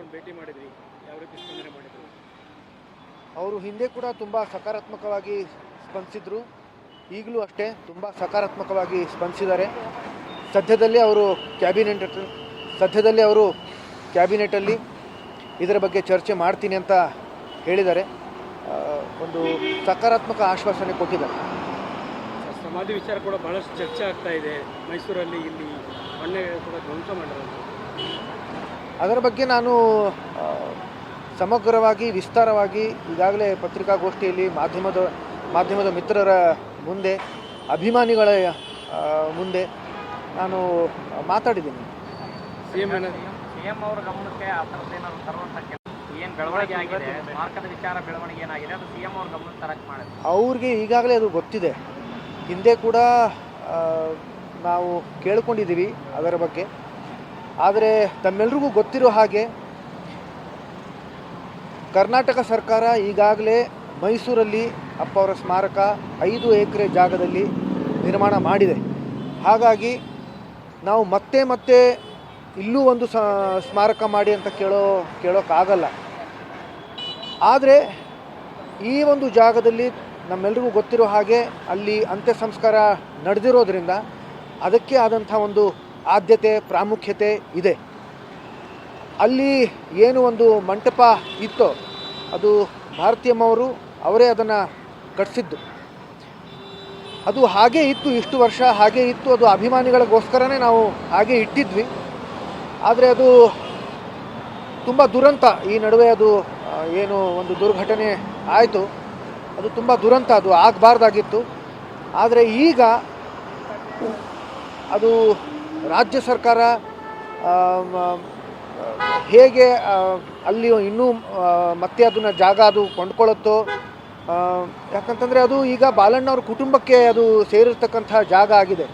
ಅವ್ರನ್ನ ಭೇಟಿ ಮಾಡಿದ್ರಿ, ಯಾವ ರೀತಿ ಸ್ಪಂದನೆ ಮಾಡಿದ್ರು? ಅವರು ಹಿಂದೆ ಕೂಡ ತುಂಬ ಸಕಾರಾತ್ಮಕವಾಗಿ ಸ್ಪಂದಿಸಿದ್ರು, ಈಗಲೂ ಅಷ್ಟೇ ತುಂಬ ಸಕಾರಾತ್ಮಕವಾಗಿ ಸ್ಪಂದಿಸಿದ್ದಾರೆ. ಸದ್ಯದಲ್ಲೇ ಅವರು ಕ್ಯಾಬಿನೆಟಲ್ಲಿ ಇದರ ಬಗ್ಗೆ ಚರ್ಚೆ ಮಾಡ್ತೀನಿ ಅಂತ ಹೇಳಿದ್ದಾರೆ. ಒಂದು ಸಕಾರಾತ್ಮಕ ಆಶ್ವಾಸನೆ ಕೊಟ್ಟಿದ್ದಾರೆ. ಸಮಾಧಿ ವಿಚಾರ ಕೂಡ ಬಹಳಷ್ಟು ಚರ್ಚೆ ಆಗ್ತಾ ಇದೆ ಮೈಸೂರಲ್ಲಿ, ಇಲ್ಲಿ ಮೊನ್ನೆ ಕೂಡ ಧ್ವಂಸ ಮಾಡಿರೋದು. ಅದರ ಬಗ್ಗೆ ನಾನು ಸಮಗ್ರವಾಗಿ ವಿಸ್ತಾರವಾಗಿ ಈಗಾಗಲೇ ಪತ್ರಿಕಾಗೋಷ್ಠಿಯಲ್ಲಿ ಮಾಧ್ಯಮದ ಮಿತ್ರರ ಮುಂದೆ, ಅಭಿಮಾನಿಗಳ ಮುಂದೆ ನಾನು ಮಾತಾಡಿದ್ದೀನಿ. ಸಿಎಂ ಅವರ ಗಮನಕ್ಕೆ ಆ ಥರದ್ದೇನಾದ್ರು ತರುವಂಥ ಏನು ಬೆಳವಣಿಗೆ ಆಗಿದೆ, ಸ್ಮಾರಕದ ವಿಚಾರ ಬೆಳವಣಿಗೆ ಏನಾಗಿದೆ ಅದು ಸಿಎಂ ಅವ್ರ ಗಮನಕ್ಕೆ ತರಕ್ಕೆ ಮಾಡಿದೆ. ಅವ್ರಿಗೆ ಈಗಾಗಲೇ ಅದು ಗೊತ್ತಿದೆ, ಹಿಂದೆ ಕೂಡ ನಾವು ಕೇಳ್ಕೊಂಡಿದ್ದೀವಿ ಅದರ ಬಗ್ಗೆ. ಆದರೆ ತಮ್ಮೆಲ್ರಿಗೂ ಗೊತ್ತಿರೋ ಹಾಗೆ ಕರ್ನಾಟಕ ಸರ್ಕಾರ ಈಗಾಗಲೇ ಮೈಸೂರಲ್ಲಿ ಅಪ್ಪ ಅವರ ಸ್ಮಾರಕ 5 ಎಕರೆ ಜಾಗದಲ್ಲಿ ನಿರ್ಮಾಣ ಮಾಡಿದೆ. ಹಾಗಾಗಿ ನಾವು ಮತ್ತೆ ಇಲ್ಲೂ ಒಂದು ಸ್ಮಾರಕ ಮಾಡಿ ಅಂತ ಕೇಳೋಕ್ಕಾಗಲ್ಲ. ಆದರೆ ಈ ಒಂದು ಜಾಗದಲ್ಲಿ ನಮ್ಮೆಲ್ರಿಗೂ ಗೊತ್ತಿರೋ ಹಾಗೆ ಅಲ್ಲಿ ಅಂತ್ಯ ಸಂಸ್ಕಾರ ನಡೆದಿರೋದ್ರಿಂದ ಅದಕ್ಕೆ ಆದಂಥ ಒಂದು ಆದ್ಯತೆ, ಪ್ರಾಮುಖ್ಯತೆ ಇದೆ. ಅಲ್ಲಿ ಏನು ಒಂದು ಮಂಟಪ ಇತ್ತೋ ಅದು ಭಾರತೀಯಮ್ಮವರು ಅವರೇ ಅದನ್ನು ಕಟ್ಟಿಸಿದ್ದು. ಅದು ಹಾಗೇ ಇತ್ತು, ಇಷ್ಟು ವರ್ಷ ಹಾಗೇ ಇತ್ತು. ಅದು ಅಭಿಮಾನಿಗಳಿಗೋಸ್ಕರನೇ ನಾವು ಹಾಗೆ ಇಟ್ಟಿದ್ವಿ. ಆದರೆ ಅದು ತುಂಬ ದುರಂತ, ಈ ನಡುವೆ ಅದು ಏನು ಒಂದು ದುರ್ಘಟನೆ ಆಯಿತು, ಅದು ತುಂಬ ದುರಂತ, ಅದು ಆಗಬಾರ್ದಾಗಿತ್ತು. ಆದರೆ ಈಗ ಅದು ರಾಜ್ಯ ಸರ್ಕಾರ ಹೇಗೆ ಅಲ್ಲಿ ಇನ್ನೂ ಮತ್ತೆ ಅದನ್ನು ಜಾಗ ಅದು ಕೊಂಡ್ಕೊಳ್ಳುತ್ತೋ, ಯಾಕಂತಂದರೆ ಅದು ಈಗ ಬಾಲಣ್ಣವ್ರ ಕುಟುಂಬಕ್ಕೆ ಅದು ಸೇರಿರ್ತಕ್ಕಂಥ ಜಾಗ ಆಗಿದೆ.